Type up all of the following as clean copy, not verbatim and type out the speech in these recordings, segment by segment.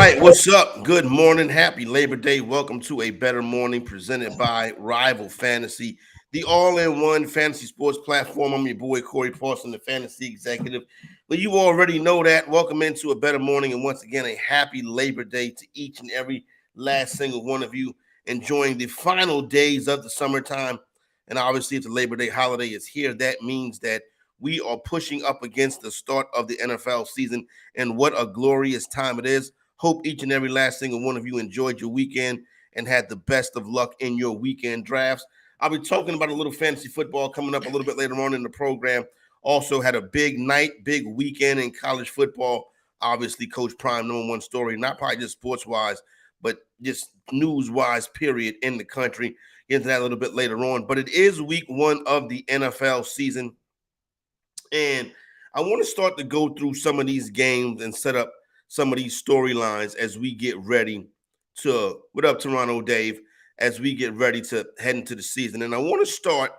right, what's up? Good morning. Happy Labor Day. Welcome to A Bettor Morning presented by Rival Fantasy, the all-in-one fantasy sports platform. I'm your boy, Corey Parson, the fantasy executive. But you already know that. Welcome into A Bettor Morning, and once again, a happy Labor Day to each and every last single one of you enjoying the final days of the summertime. And obviously, if the Labor Day holiday is here, that means that we are pushing up against the start of the NFL season, and what a glorious time it is. Hope each and every last single one of you enjoyed your weekend and had the best of luck in your weekend drafts. I'll be talking about a little fantasy football coming up a little bit later on in the program. Also had a big night, big weekend in college football. Obviously, Coach Prime, number one story, not probably just sports-wise, but just news-wise, period, in the country. Get into that a little bit later on. But it is week one of the NFL season. And I want to start to go through some of these games and set up some of these storylines as we get ready to, what up, Toronto Dave, as we get ready to head into the season. And I want to start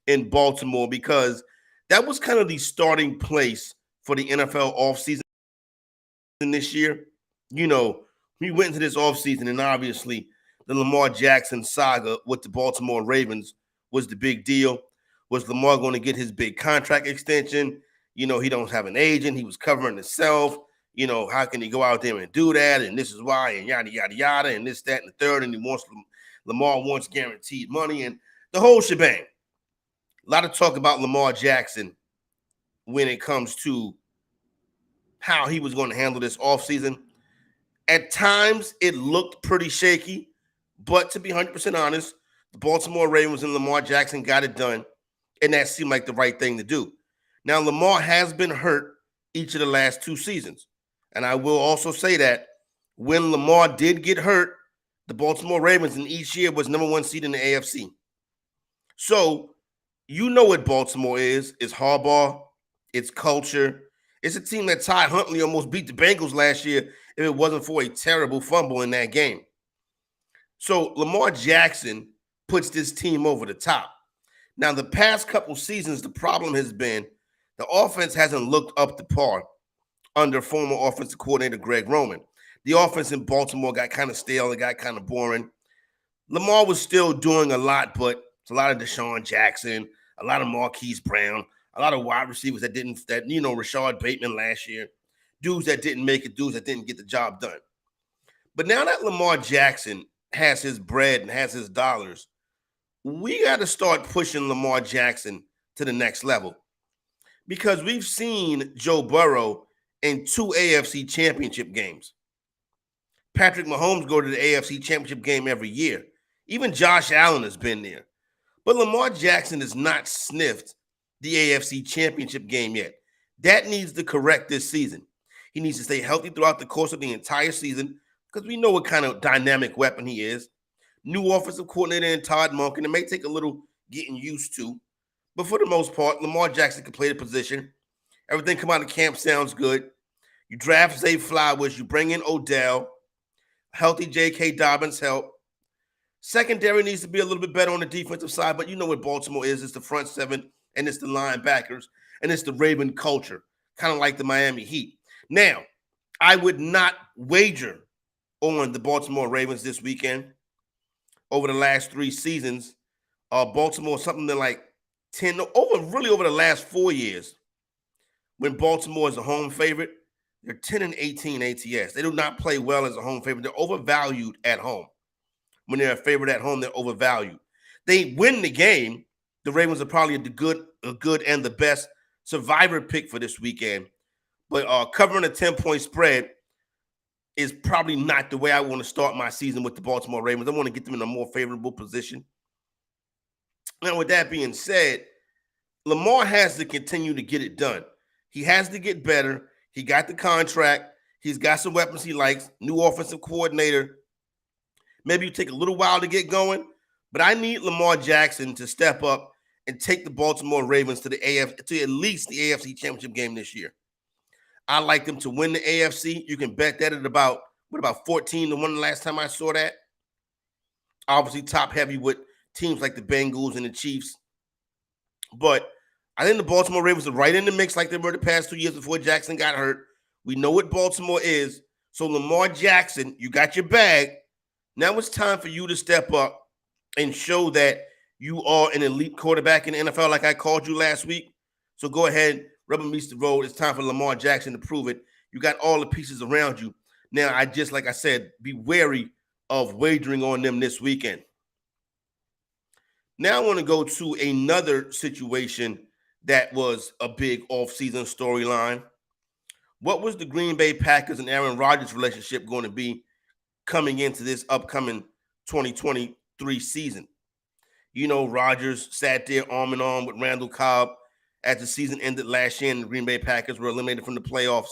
in Baltimore because that was kind of the starting place for the NFL offseason this year. You know, we went into this offseason, and obviously the Lamar Jackson saga with the Baltimore Ravens was the big deal. Was Lamar going to get his big contract extension? You know, he don't have an agent. He was covering himself. You know, how can he go out there and do that? And this is why, and yada, yada, yada, and this, that, and the third. And Lamar wants guaranteed money and the whole shebang. A lot of talk about Lamar Jackson when it comes to how he was going to handle this offseason. At times, it looked pretty shaky. But to be 100% honest, the Baltimore Ravens and Lamar Jackson got it done. And that seemed like the right thing to do. Now, Lamar has been hurt each of the last two seasons. And I will also say that when Lamar did get hurt, the Baltimore Ravens in each year was number one seed in the AFC. So you know what Baltimore is. It's Harbaugh. It's culture. It's a team that Ty Huntley almost beat the Bengals last year if it wasn't for a terrible fumble in that game. So Lamar Jackson puts this team over the top. Now, the past couple seasons, the problem has been the offense hasn't looked up to par under former offensive coordinator Greg Roman. The offense in Baltimore got kind of stale. It got kind of boring. Lamar was still doing a lot, but it's a lot of Deshaun Jackson, a lot of Marquise Brown, a lot of wide receivers Rashad Bateman last year, dudes that didn't make it, dudes that didn't get the job done. But now that Lamar Jackson has his bread and has his dollars, we got to start pushing Lamar Jackson to the next level because we've seen Joe Burrow in two AFC championship games. Patrick Mahomes go to the AFC championship game every year. Even Josh Allen has been there. But Lamar Jackson has not sniffed the AFC championship game yet. That needs to correct this season. He needs to stay healthy throughout the course of the entire season because we know what kind of dynamic weapon he is. New offensive coordinator in Todd Monken. It may take a little getting used to. But for the most part, Lamar Jackson can play the position. Everything come out of camp sounds good. You draft Zay Flowers. You bring in Odell. Healthy J.K. Dobbins help. Secondary needs to be a little bit better on the defensive side, but you know what Baltimore is. It's the front seven, and it's the linebackers, and it's the Raven culture, kind of like the Miami Heat. Now, I would not wager on the Baltimore Ravens this weekend. Over the last three seasons, Baltimore, something like 10, over the last 4 years, when Baltimore is a home favorite, they're 10-18 ATS. They do not play well as a home favorite. They're overvalued at home. When they're a favorite at home, they're overvalued. They win the game. The Ravens are probably the good and the best survivor pick for this weekend. But covering a 10-point spread is probably not the way I want to start my season with the Baltimore Ravens. I want to get them in a more favorable position. Now, with that being said, Lamar has to continue to get it done. He has to get better. He got the contract. He's got some weapons he likes. New offensive coordinator. Maybe you take a little while to get going, but I need Lamar Jackson to step up and take the Baltimore Ravens to at least the AFC Championship game this year. I like them to win the AFC. You can bet that at about 14-1 the last time I saw that. Obviously, top heavy with teams like the Bengals and the Chiefs. But I think the Baltimore Ravens are right in the mix like they were the past 2 years before Jackson got hurt. We know what Baltimore is. So Lamar Jackson, you got your bag. Now it's time for you to step up and show that you are an elite quarterback in the NFL like I called you last week. So go ahead, rubber meets the road. It's time for Lamar Jackson to prove it. You got all the pieces around you. Now, like I said, be wary of wagering on them this weekend. Now I want to go to another situation that was a big offseason storyline. What was the Green Bay Packers and Aaron Rodgers relationship going to be coming into this upcoming 2023 season? You know, Rodgers sat there arm in arm with Randall Cobb as the season ended last year, and the Green Bay Packers were eliminated from the playoffs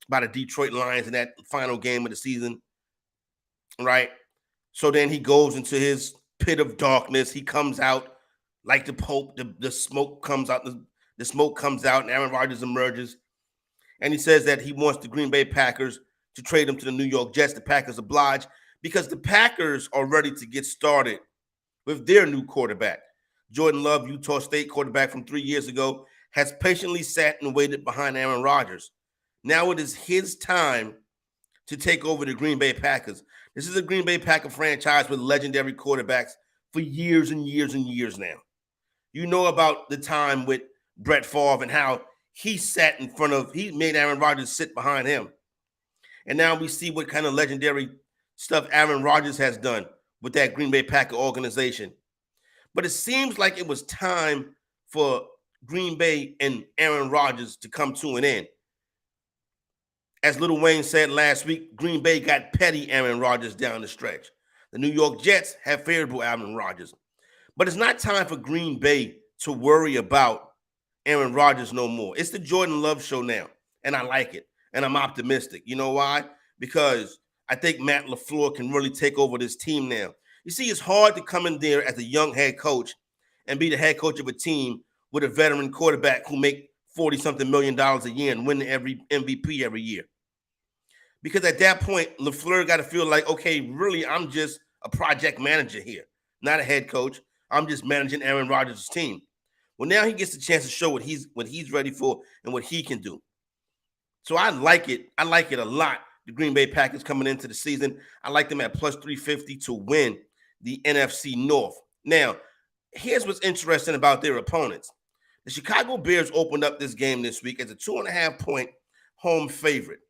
by the Detroit Lions in that final game of the season, right? So then he goes into his pit of darkness. He comes out like the Pope. The smoke comes out. The smoke comes out, and Aaron Rodgers emerges, and he says that he wants the Green Bay Packers to trade him to the New York Jets. The Packers oblige because the Packers are ready to get started with their new quarterback. Jordan Love, Utah State quarterback from 3 years ago, has patiently sat and waited behind Aaron Rodgers. Now it is his time to take over the Green Bay Packers. This is a Green Bay Packer franchise with legendary quarterbacks for years and years and years now. You know about the time with Brett Favre and how he made Aaron Rodgers sit behind him. And now we see what kind of legendary stuff Aaron Rodgers has done with that Green Bay Packer organization. But it seems like it was time for Green Bay and Aaron Rodgers to come to an end. As Lil Wayne said last week, Green Bay got petty Aaron Rodgers down the stretch. The New York Jets have favorable Aaron Rodgers. But it's not time for Green Bay to worry about Aaron Rodgers no more. It's the Jordan Love show now, and I like it, and I'm optimistic. You know why? Because I think Matt LaFleur can really take over this team now. You see, it's hard to come in there as a young head coach and be the head coach of a team with a veteran quarterback who make $40-something million a year and win every MVP every year. Because at that point, LaFleur got to feel like, okay, really, I'm just a project manager here, not a head coach. I'm just managing Aaron Rodgers' team. Well, now he gets the chance to show what he's ready for and what he can do. So I like it. I like it a lot. The Green Bay Packers coming into the season. I like them at plus 350 to win the NFC North. Now, here's what's interesting about their opponents. The Chicago Bears opened up this game this week as a 2.5-point home favorite.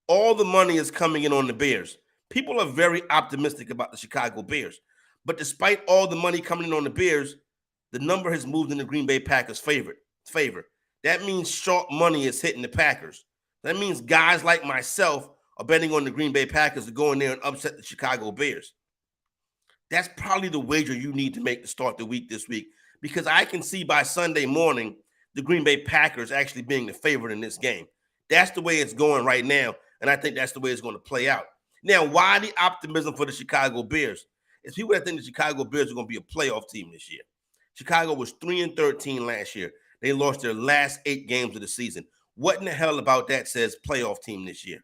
All the money is coming in on the Bears. People are very optimistic about the Chicago Bears. But despite all the money coming in on the Bears, the number has moved in the Green Bay Packers' favor. That means sharp money is hitting the Packers. That means guys like myself are betting on the Green Bay Packers to go in there and upset the Chicago Bears. That's probably the wager you need to make to start the week this week, because I can see by Sunday morning the Green Bay Packers actually being the favorite in this game. That's the way it's going right now, and I think that's the way it's going to play out. Now, why the optimism for the Chicago Bears? It's people that think the Chicago Bears are going to be a playoff team this year. Chicago was 3-13 last year. They lost their last 8 games of the season. What in the hell about that says playoff team this year?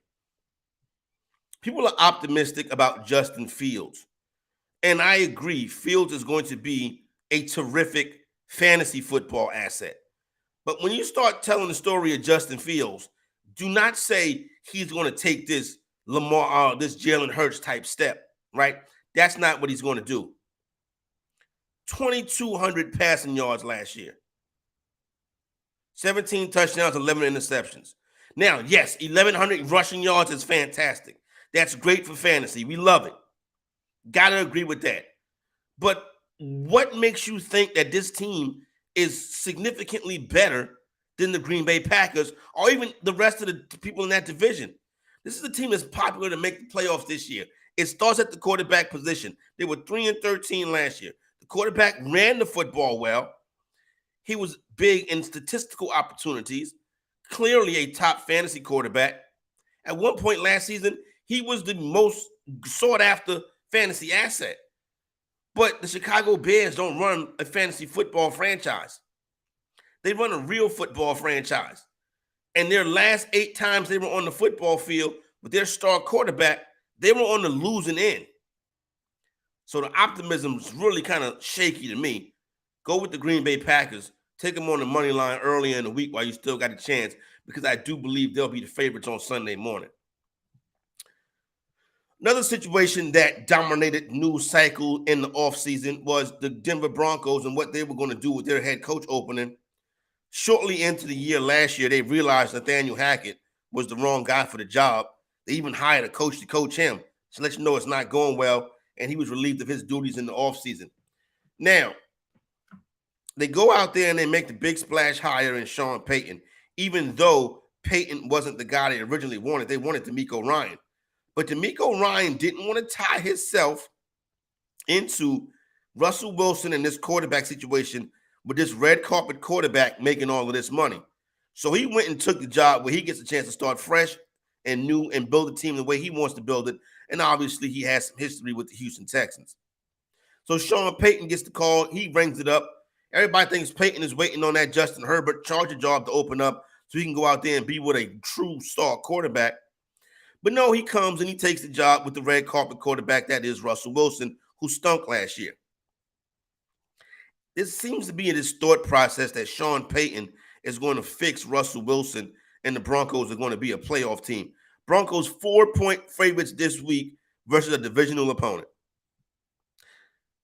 People are optimistic about Justin Fields. And I agree, Fields is going to be a terrific fantasy football asset. But when you start telling the story of Justin Fields, do not say he's going to take this this Jalen Hurts type step, right? That's not what he's going to do. 2,200 passing yards last year. 17 touchdowns, 11 interceptions. Now, yes, 1,100 rushing yards is fantastic. That's great for fantasy. We love it. Got to agree with that. But what makes you think that this team is significantly better than the Green Bay Packers or even the rest of the people in that division? This is a team that's popular to make the playoffs this year. It starts at the quarterback position. They were 3-13 last year. The quarterback ran the football well. He was big in statistical opportunities, clearly a top fantasy quarterback. At one point last season, he was the most sought-after fantasy asset. But the Chicago Bears don't run a fantasy football franchise. They run a real football franchise. And their last 8 times they were on the football field with their star quarterback, they were on the losing end. So the optimism is really kind of shaky to me. Go with the Green Bay Packers. Take them on the money line earlier in the week while you still got a chance, because I do believe they'll be the favorites on Sunday morning. Another situation that dominated news cycle in the offseason was the Denver Broncos and what they were going to do with their head coach opening. Shortly into the year last year, they realized Nathaniel Hackett was the wrong guy for the job. They even hired a coach to coach him to let you know it's not going well, and he was relieved of his duties in the offseason. Now, they go out there and they make the big splash hire in Sean Payton, even though Payton wasn't the guy they originally wanted. They wanted DeMeco Ryan. But DeMeco Ryan didn't want to tie himself into Russell Wilson in this quarterback situation with this red carpet quarterback making all of this money. So he went and took the job where he gets a chance to start fresh and new and build a team the way he wants to build it. And obviously he has some history with the Houston Texans. So Sean Payton gets the call. He rings it up. Everybody thinks Payton is waiting on that Justin Herbert Charger job to open up so he can go out there and be with a true star quarterback. But no, he comes and he takes the job with the red carpet quarterback that is Russell Wilson, who stunk last year. This seems to be in this thought process that Sean Payton is going to fix Russell Wilson and the Broncos are going to be a playoff team. Broncos 4-point favorites this week versus a divisional opponent.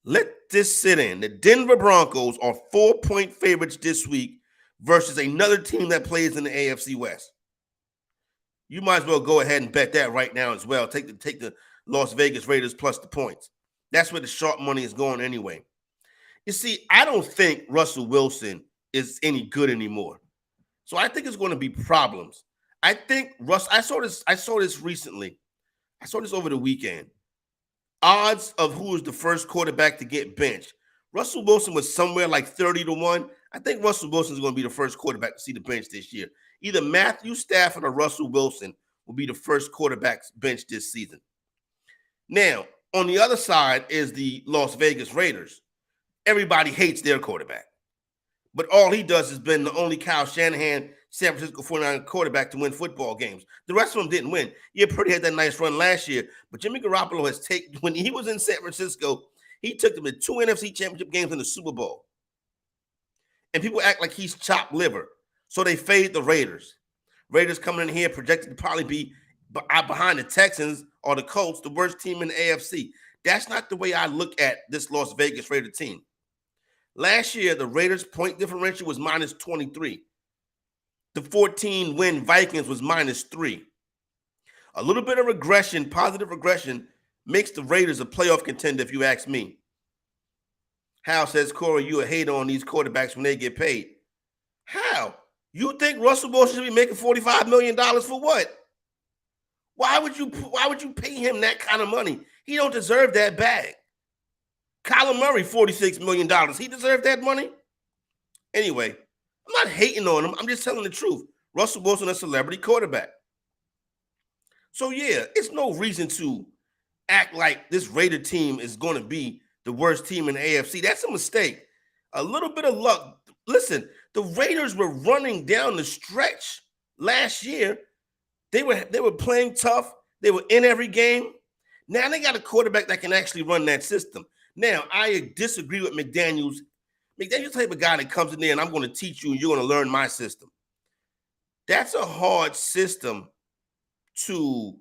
Let this sit in. The Denver Broncos are 4-point favorites this week versus another team that plays in the AFC West. You might as well go ahead and bet that right now as well. Take the Las Vegas Raiders plus the points. That's where the sharp money is going anyway. You see, I don't think Russell Wilson is any good anymore. So I think it's going to be problems. I think I saw this recently. I saw this over the weekend. Odds of who is the first quarterback to get benched. Russell Wilson was somewhere like 30-1. I think Russell Wilson is going to be the first quarterback to see the bench this year. Either Matthew Stafford or Russell Wilson will be the first quarterbacks benched this season. Now, on the other side is the Las Vegas Raiders. Everybody hates their quarterback. But all he does has been the only Kyle Shanahan San Francisco 49ers quarterback to win football games. The rest of them didn't win. Yeah, Purdy had that nice run last year, but Jimmy Garoppolo has taken, when he was in San Francisco, he took them to 2 NFC championship games in the Super Bowl. And people act like he's chopped liver. So they fade the Raiders. Raiders coming in here projected to probably be behind the Texans or the Colts, the worst team in the AFC. That's not the way I look at this Las Vegas Raider team. Last year, the Raiders' point differential was minus 23. The 14-win Vikings was minus 3. A little bit of regression, positive regression, makes the Raiders a playoff contender, if you ask me. Hal says, Corey, you a hater on these quarterbacks when they get paid. How? You think Russell Wilson should be making $45 million for what? Why would you pay him that kind of money? He don't deserve that bag. Kyler Murray, $46 million. He deserved that money? Anyway, I'm not hating on him. I'm just telling the truth. Russell Wilson, a celebrity quarterback. So, yeah, it's no reason to act like this Raider team is going to be the worst team in the AFC. That's a mistake. A little bit of luck. Listen, the Raiders were running down the stretch last year. They were playing tough. They were in every game. Now they got a quarterback that can actually run that system. Now, I disagree with McDaniels. McDaniels the type of guy that comes in there and I'm going to teach you and you're going to learn my system. That's a hard system to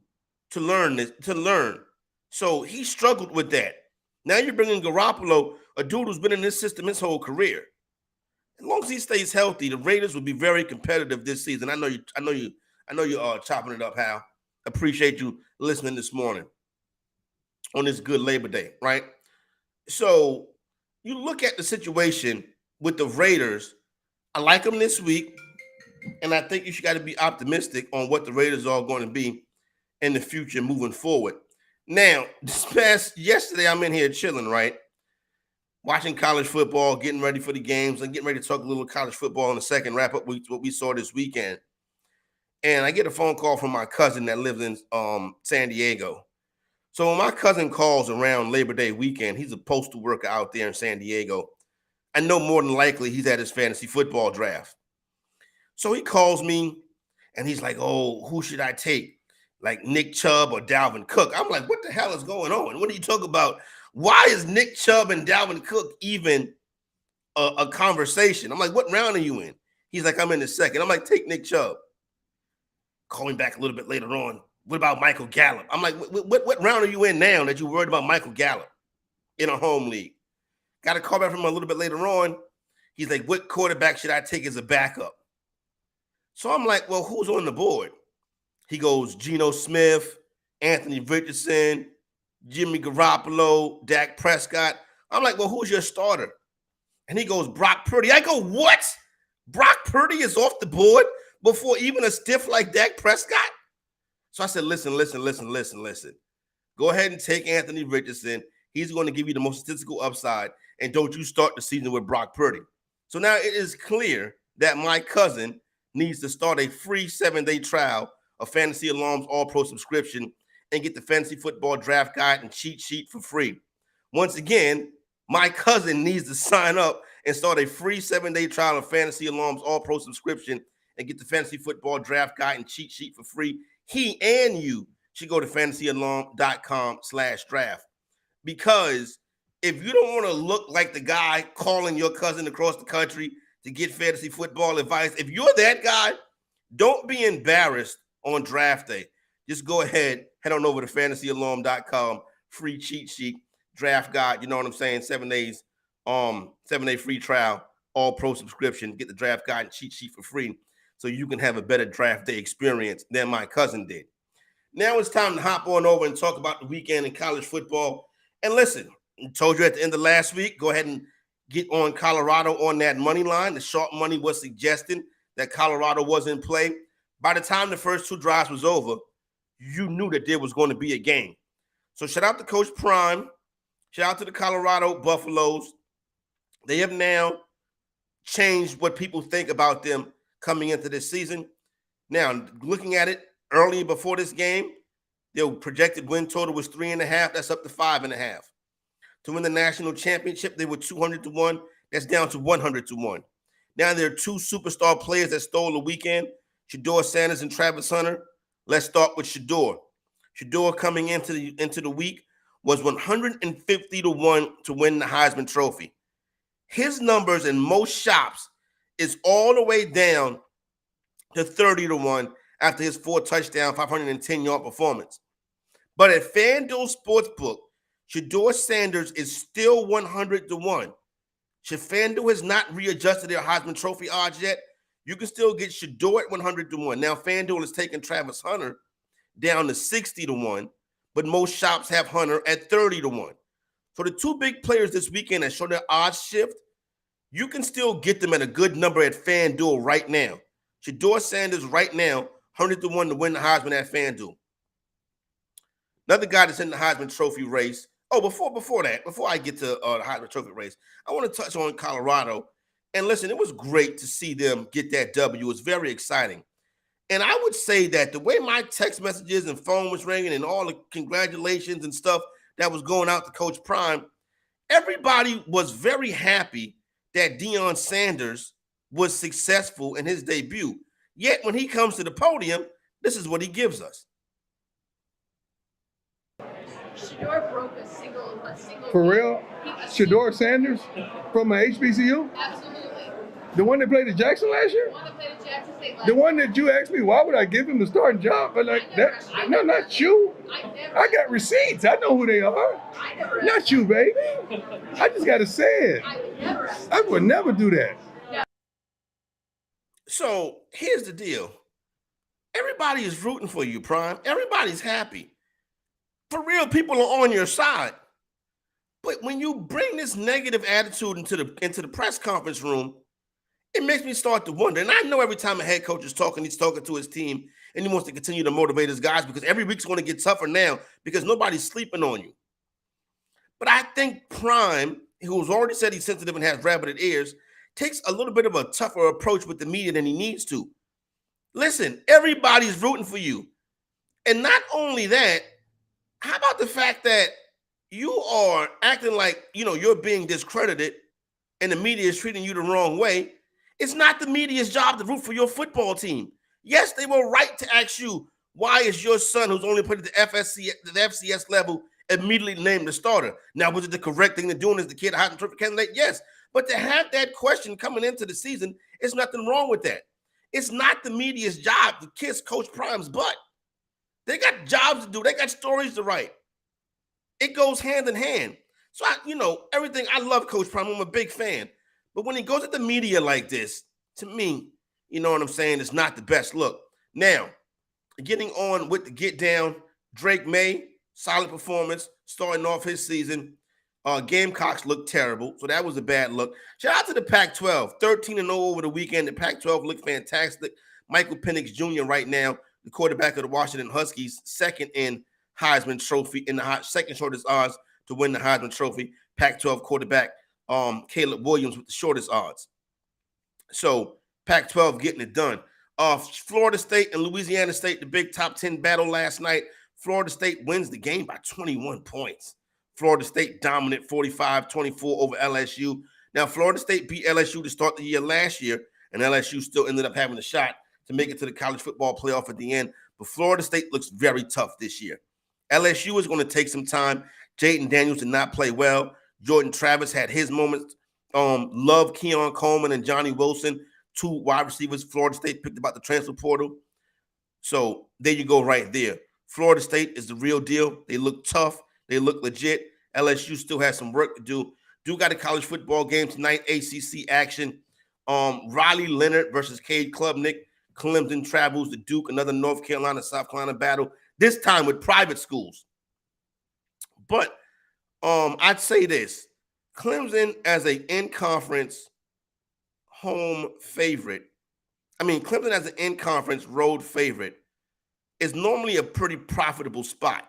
learn. So he struggled with that. Now you're bringing Garoppolo, a dude who's been in this system his whole career. As long as he stays healthy, the Raiders will be very competitive this season. I know you are chopping it up, Hal. Appreciate you listening this morning on this good Labor Day, right? So you look at the situation with the Raiders. I like them this week, and I think you got to be optimistic on what the Raiders are going to be in the future moving forward. Now, yesterday, I'm in here chilling, right? Watching college football, getting ready for the games, and getting ready to talk a little college football in a second, wrap up what we saw this weekend. And I get a phone call from my cousin that lives in San Diego. So when my cousin calls around Labor Day weekend, he's a postal worker out there in San Diego. I know more than likely he's at his fantasy football draft. So he calls me, and he's like, oh, who should I take? Like Nick Chubb or Dalvin Cook? I'm like, what the hell is going on? What are you talking about? Why is Nick Chubb and Dalvin Cook even a conversation? I'm like, what round are you in? He's like, I'm in the second. I'm like, take Nick Chubb. Call me back a little bit later on. what about Michael Gallup? I'm like, what round are you in now that you're worried about Michael Gallup in a home league? Got a call back from him a little bit later on. He's like, what quarterback should I take as a backup? So I'm like, well, who's on the board? He goes, Geno Smith, Anthony Richardson, Jimmy Garoppolo, Dak Prescott. I'm like, well, who's your starter? And he goes, Brock Purdy. I go, what? Brock Purdy is off the board before even a stiff like Dak Prescott? So I said, listen. Go ahead and take Anthony Richardson. He's going to give you the most statistical upside. And don't you start the season with Brock Purdy. So now it is clear that my cousin needs to start a free 7-day trial of Fantasy Alarm's All-Pro subscription and get the fantasy football draft guide and cheat sheet for free. Once again, my cousin needs to sign up and start a free 7-day trial of Fantasy Alarm's All-Pro subscription and get the fantasy football draft guide and cheat sheet for free. He and you should go to fantasyalarm.com/draft, because if you don't want to look like the guy calling your cousin across the country to get fantasy football advice, if you're that guy, don't be embarrassed on draft day. Just go ahead, head on over to fantasyalarm.com, free cheat sheet, draft guide, you know what I'm saying? 7 days, 7-day free trial, all pro subscription, get the draft guide and cheat sheet for free so you can have a better draft day experience than my cousin did. Now it's time to hop on over and talk about the weekend in college football. And listen, I told you at the end of last week, go ahead and get on Colorado on that money line. The sharp money was suggesting that Colorado was in play. By the time the first 2 drives was over, you knew that there was going to be a game. So shout out to Coach Prime. Shout out to the Colorado Buffaloes. They have now changed what people think about them coming into this season. Now, looking at it early before this game, their projected win total was 3.5. That's up to 5.5. To win the national championship, they were 200-1. That's down to 100-1. Now there are 2 superstar players that stole the weekend, Shedeur Sanders and Travis Hunter. Let's start with Shedeur. Shedeur coming into the week was 150-1 to win the Heisman Trophy. His numbers in most shops is all the way down to 30-1 after his 4-touchdown, 510-yard performance. But at FanDuel Sportsbook, Shedeur Sanders is still 100-1. FanDuel has not readjusted their Heisman Trophy odds yet. You can still get Shedeur at 100-1. Now, FanDuel is taking Travis Hunter down to 60-1, but most shops have Hunter at 30-1. So the 2 big players this weekend that show their odds shift, you can still get them at a good number at FanDuel right now. Shedeur Sanders right now, 100-1 to win the Heisman at FanDuel. Another guy that's in the Heisman Trophy race. Oh, before I get to the Heisman Trophy race, I want to touch on Colorado. And listen, it was great to see them get that W. It was very exciting. And I would say that the way my text messages and phone was ringing and all the congratulations and stuff that was going out to Coach Prime, everybody was very happy that Deion Sanders was successful in his debut. Yet when he comes to the podium, this is what he gives us. Shedeur broke a single. For real? Shedeur Sanders from a HBCU? Absolutely. The one that played at Jackson last year? The one that played at Jackson State last The one that you asked me, why would I give him the starting job? But like no, not you. I got receipts. I know who they are. Not you, baby. I just gotta say it. I would never do that. So here's the deal. Everybody is rooting for you, Prime. Everybody's happy. For real, people are on your side. But when you bring this negative attitude into the press conference room, it makes me start to wonder. And I know every time a head coach is talking, he's talking to his team, and he wants to continue to motivate his guys because every week's going to get tougher now because nobody's sleeping on you. But I think Prime, who's already said he's sensitive and has rabbited ears, takes a little bit of a tougher approach with the media than he needs to. Listen, everybody's rooting for you. And not only that, how about the fact that you are acting like, you're being discredited and the media is treating you the wrong way? It's not the media's job to root for your football team. Yes, they were right to ask you, why is your son, who's only played at the FCS level, immediately named the starter? Now, was it the correct thing to do? And is the kid a Heisman Trophy candidate? Yes. But to have that question coming into the season, there's nothing wrong with that. It's not the media's job to kiss Coach Prime's butt. They got jobs to do. They got stories to write. It goes hand in hand. So, everything. I love Coach Prime. I'm a big fan. But when he goes at the media like this, to me, you know what I'm saying, it's not the best look. Now, getting on with the get down, Drake May, solid performance, starting off his season. Gamecocks looked terrible, so that was a bad look. Shout out to the Pac-12, 13-0 over the weekend. The Pac-12 looked fantastic. Michael Penix Jr. right now, the quarterback of the Washington Huskies, second in Heisman Trophy, in the second shortest odds to win the Heisman Trophy. Pac-12 quarterback Caleb Williams with the shortest odds. So Pac-12 getting it done. Florida State and Louisiana State, the big top 10 battle last night. Florida State wins the game by 21 points. Florida State dominant 45-24 over LSU. Now, Florida State beat LSU to start the year last year, and LSU still ended up having a shot to make it to the college football playoff at the end. But Florida State looks very tough this year. LSU is going to take some time. Jaden Daniels did not play well. Jordan Travis had his moments. Love Keon Coleman and Johnny Wilson, two wide receivers Florida State picked about the transfer portal. So there you go right there. Florida State is the real deal. They look tough. They look legit. LSU still has some work to do. Do got a college football game tonight, ACC action. Riley Leonard versus Cade Klubnik. Clemson travels to Duke, another North Carolina, South Carolina battle, this time with private schools. But I'd say this. Clemson as an in-conference home favorite, Clemson as an in-conference road favorite is normally a pretty profitable spot.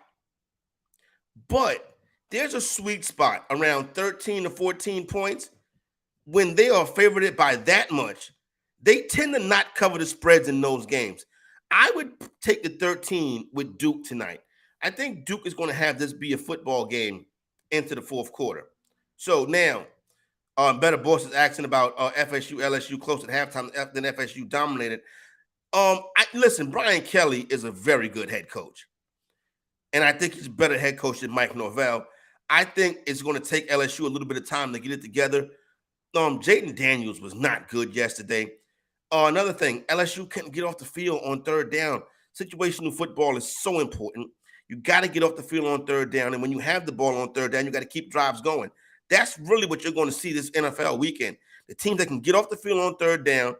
But there's a sweet spot around 13 to 14 points. When they are favored by that much, they tend to not cover the spreads in those games. I would take the 13 with Duke tonight. I think Duke is going to have this be a football game into the fourth quarter. So now, Better Boss is asking about FSU, LSU close at halftime, then FSU dominated. Listen, Brian Kelly is a very good head coach. And I think he's a better head coach than Mike Norvell. I think it's going to take LSU a little bit of time to get it together. Jaden Daniels was not good yesterday. Another thing, LSU couldn't get off the field on third down. Situational football is so important. You got to get off the field on third down. And when you have the ball on third down, you got to keep drives going. That's really what you're going to see this NFL weekend. The teams that can get off the field on third down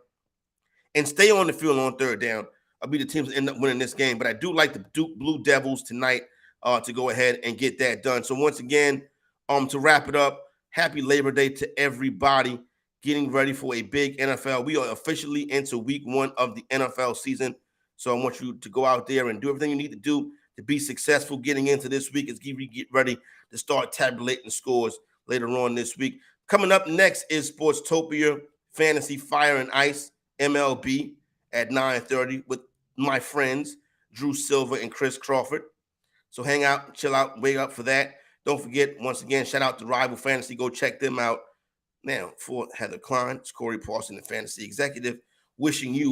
and stay on the field on third down will be the teams that end up winning this game. But I do like the Duke Blue Devils tonight to go ahead and get that done. So once again, to wrap it up, happy Labor Day to everybody getting ready for a big NFL. We are officially into week 1 of the NFL season. So I want you to go out there and do everything you need to do to be successful getting into this week as we get ready to start tabulating scores later on this week. Coming up next is Sportstopia Fantasy Fire and Ice MLB at 9:30 with my friends Drew Silver and Chris Crawford. So hang out, chill out, wake up for that. Don't forget, once again, shout out to Rival Fantasy. Go check them out. Now, for Heather Klein, it's Corey Parson, the Fantasy Executive, wishing you